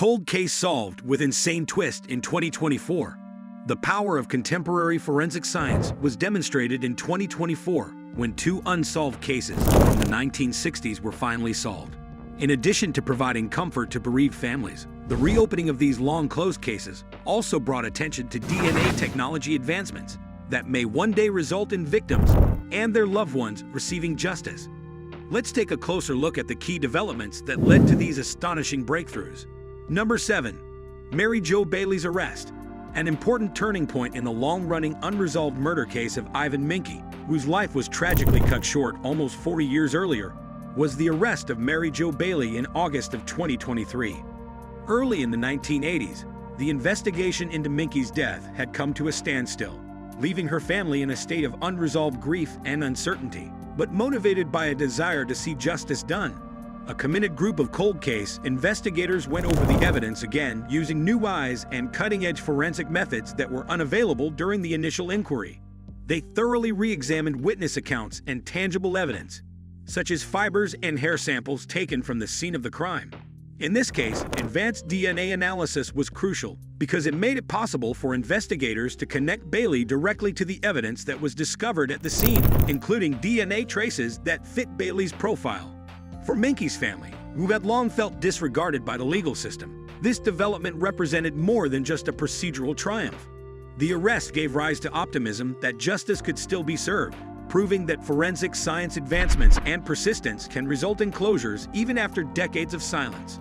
Cold case solved with insane twist in 2024. The power of contemporary forensic science was demonstrated in 2024 when two unsolved cases from the 1960s were finally solved. In addition to providing comfort to bereaved families, the reopening of these long-closed cases also brought attention to DNA technology advancements that may one day result in victims and their loved ones receiving justice. Let's take a closer look at the key developments that led to these astonishing breakthroughs. Number 7. Mary Jo Bailey's arrest. An important turning point in the long-running unresolved murder case of Ivan Minky, whose life was tragically cut short almost 40 years earlier, was the arrest of Mary Jo Bailey in August of 2023. Early in the 1980s, the investigation into Minky's death had come to a standstill, leaving her family in a state of unresolved grief and uncertainty. But motivated by a desire to see justice done, a committed group of cold case investigators went over the evidence again using new eyes and cutting-edge forensic methods that were unavailable during the initial inquiry. They thoroughly re-examined witness accounts and tangible evidence, such as fibers and hair samples taken from the scene of the crime. In this case, advanced DNA analysis was crucial because it made it possible for investigators to connect Bailey directly to the evidence that was discovered at the scene, including DNA traces that fit Bailey's profile. For Minky's family, who had long felt disregarded by the legal system, this development represented more than just a procedural triumph. The arrest gave rise to optimism that justice could still be served, proving that forensic science advancements and persistence can result in closures even after decades of silence.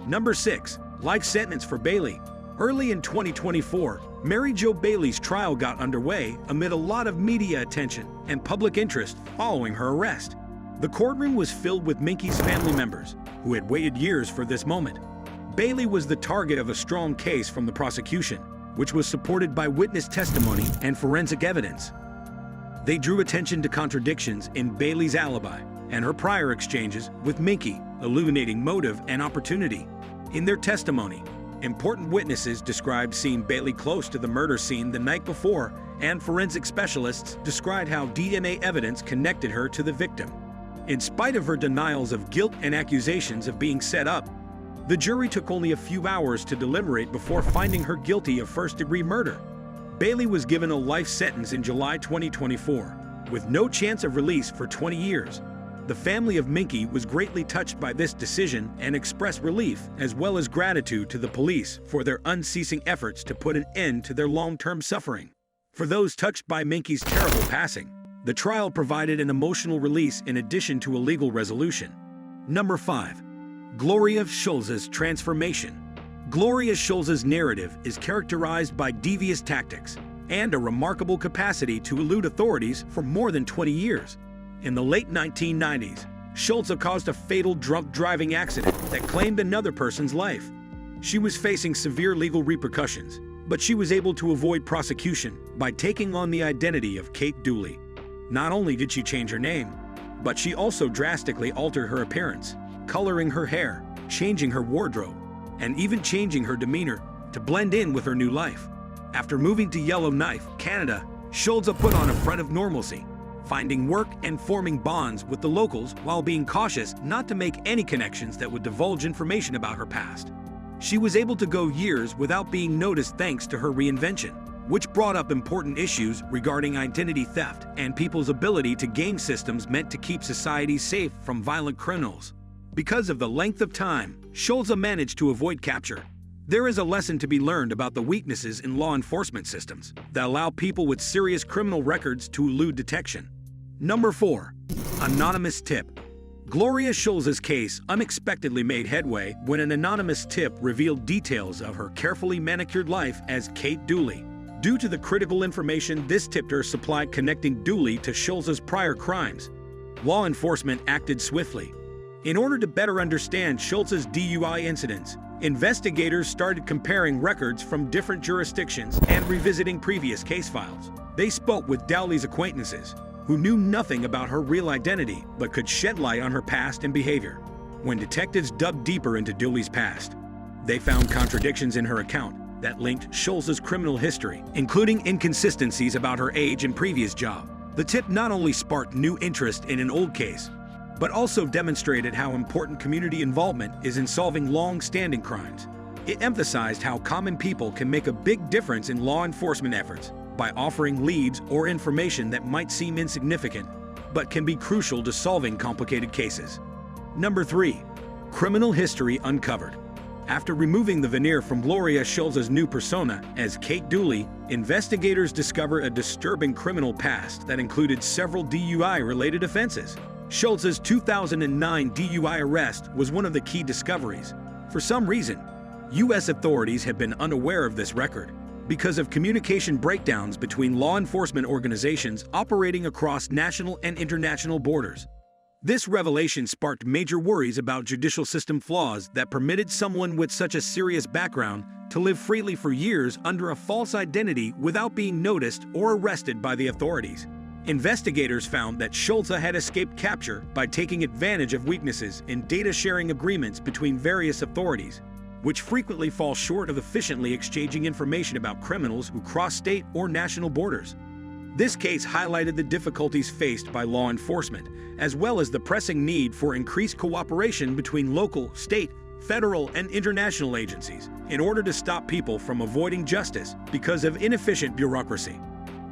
Number 6. Life sentence for Bailey. Early in 2024, Mary Jo Bailey's trial got underway amid a lot of media attention and public interest following her arrest. The courtroom was filled with Minky's family members, who had waited years for this moment. Bailey was the target of a strong case from the prosecution, which was supported by witness testimony and forensic evidence. They drew attention to contradictions in Bailey's alibi and her prior exchanges with Minky, illuminating motive and opportunity. In their testimony, important witnesses described seeing Bailey close to the murder scene the night before, and forensic specialists described how DNA evidence connected her to the victim. In spite of her denials of guilt and accusations of being set up, the jury took only a few hours to deliberate before finding her guilty of first-degree murder. Bailey was given a life sentence in July 2024, with no chance of release for 20 years. The family of Minky was greatly touched by this decision and expressed relief as well as gratitude to the police for their unceasing efforts to put an end to their long-term suffering. For those touched by Minky's terrible passing, the trial provided an emotional release in addition to a legal resolution. Number 5. Gloria Schulza's transformation. Gloria Schulza's narrative is characterized by devious tactics and a remarkable capacity to elude authorities for more than 20 years. In the late 1990s, Schulza caused a fatal drunk driving accident that claimed another person's life. She was facing severe legal repercussions, but she was able to avoid prosecution by taking on the identity of Kate Dooley. Not only did she change her name, but she also drastically altered her appearance, coloring her hair, changing her wardrobe, and even changing her demeanor to blend in with her new life. After moving to Yellowknife, Canada, Schulza put on a front of normalcy, finding work and forming bonds with the locals while being cautious not to make any connections that would divulge information about her past. She was able to go years without being noticed thanks to her reinvention, which brought up important issues regarding identity theft and people's ability to game systems meant to keep society safe from violent criminals. Because of the length of time Schulza managed to avoid capture, there is a lesson to be learned about the weaknesses in law enforcement systems that allow people with serious criminal records to elude detection. Number 4. Anonymous tip. Gloria Schulza's case unexpectedly made headway when an anonymous tip revealed details of her carefully manicured life as Kate Dooley. Due to the critical information this tipster supplied connecting Dooley to Schulza's prior crimes, law enforcement acted swiftly. In order to better understand Schulza's DUI incidents, investigators started comparing records from different jurisdictions and revisiting previous case files. They spoke with Dooley's acquaintances, who knew nothing about her real identity but could shed light on her past and behavior. When detectives dug deeper into Dooley's past, they found contradictions in her account that linked Schulza's criminal history, including inconsistencies about her age and previous job. The tip not only sparked new interest in an old case, but also demonstrated how important community involvement is in solving long-standing crimes. It emphasized how common people can make a big difference in law enforcement efforts by offering leads or information that might seem insignificant, but can be crucial to solving complicated cases. Number 3. Criminal history uncovered. After removing the veneer from Gloria Schulza's new persona as Kate Dooley, investigators discover a disturbing criminal past that included several DUI-related offenses. Schulza's 2009 DUI arrest was one of the key discoveries. For some reason, U.S. authorities have been unaware of this record because of communication breakdowns between law enforcement organizations operating across national and international borders. This revelation sparked major worries about judicial system flaws that permitted someone with such a serious background to live freely for years under a false identity without being noticed or arrested by the authorities. Investigators found that Schulza had escaped capture by taking advantage of weaknesses in data-sharing agreements between various authorities, which frequently fall short of efficiently exchanging information about criminals who cross state or national borders. This case highlighted the difficulties faced by law enforcement, as well as the pressing need for increased cooperation between local, state, federal, and international agencies in order to stop people from avoiding justice because of inefficient bureaucracy.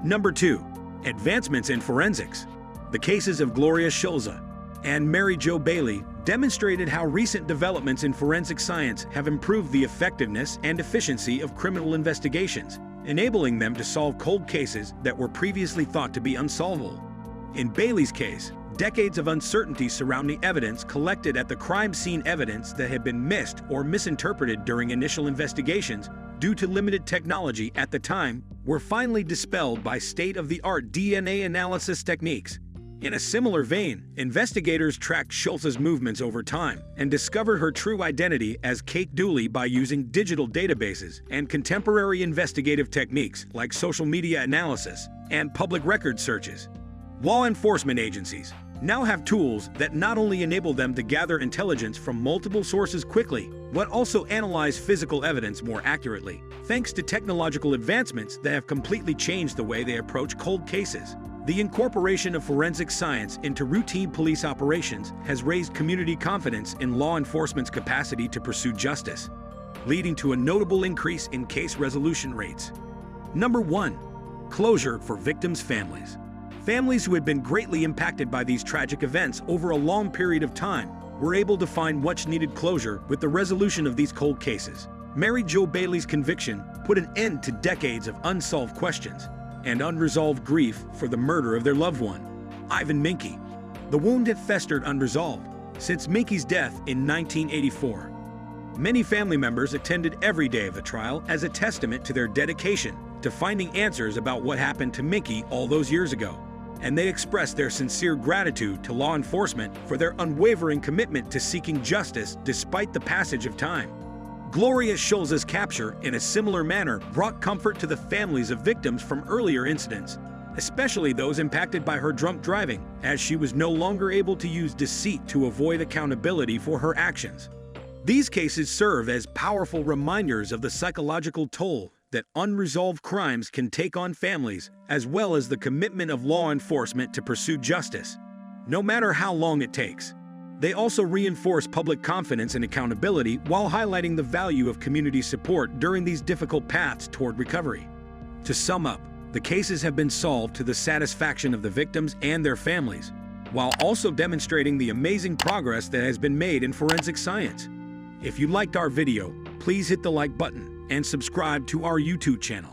Number 2. Advancements in forensics. The cases of Gloria Schulza and Mary Jo Bailey demonstrated how recent developments in forensic science have improved the effectiveness and efficiency of criminal investigations, enabling them to solve cold cases that were previously thought to be unsolvable. In Bailey's case, decades of uncertainty surrounding evidence collected at the crime scene, evidence that had been missed or misinterpreted during initial investigations due to limited technology at the time, were finally dispelled by state-of-the-art DNA analysis techniques. In a similar vein, investigators tracked Schulza's movements over time and discovered her true identity as Kate Dooley by using digital databases and contemporary investigative techniques like social media analysis and public record searches. Law enforcement agencies now have tools that not only enable them to gather intelligence from multiple sources quickly, but also analyze physical evidence more accurately, thanks to technological advancements that have completely changed the way they approach cold cases. The incorporation of forensic science into routine police operations has raised community confidence in law enforcement's capacity to pursue justice, leading to a notable increase in case resolution rates. Number 1. Closure for victims' families. Families who had been greatly impacted by these tragic events over a long period of time were able to find much-needed closure with the resolution of these cold cases. Mary Jo Bailey's conviction put an end to decades of unsolved questions and unresolved grief for the murder of their loved one, Ivan Minky. The wound had festered unresolved since Minky's death in 1984. Many family members attended every day of the trial as a testament to their dedication to finding answers about what happened to Minky all those years ago, and they expressed their sincere gratitude to law enforcement for their unwavering commitment to seeking justice despite the passage of time. Gloria Schulza's capture, in a similar manner, brought comfort to the families of victims from earlier incidents, especially those impacted by her drunk driving, as she was no longer able to use deceit to avoid accountability for her actions. These cases serve as powerful reminders of the psychological toll that unresolved crimes can take on families, as well as the commitment of law enforcement to pursue justice, no matter how long it takes. They also reinforce public confidence and accountability while highlighting the value of community support during these difficult paths toward recovery. To sum up, the cases have been solved to the satisfaction of the victims and their families, while also demonstrating the amazing progress that has been made in forensic science. If you liked our video, please hit the like button and subscribe to our YouTube channel.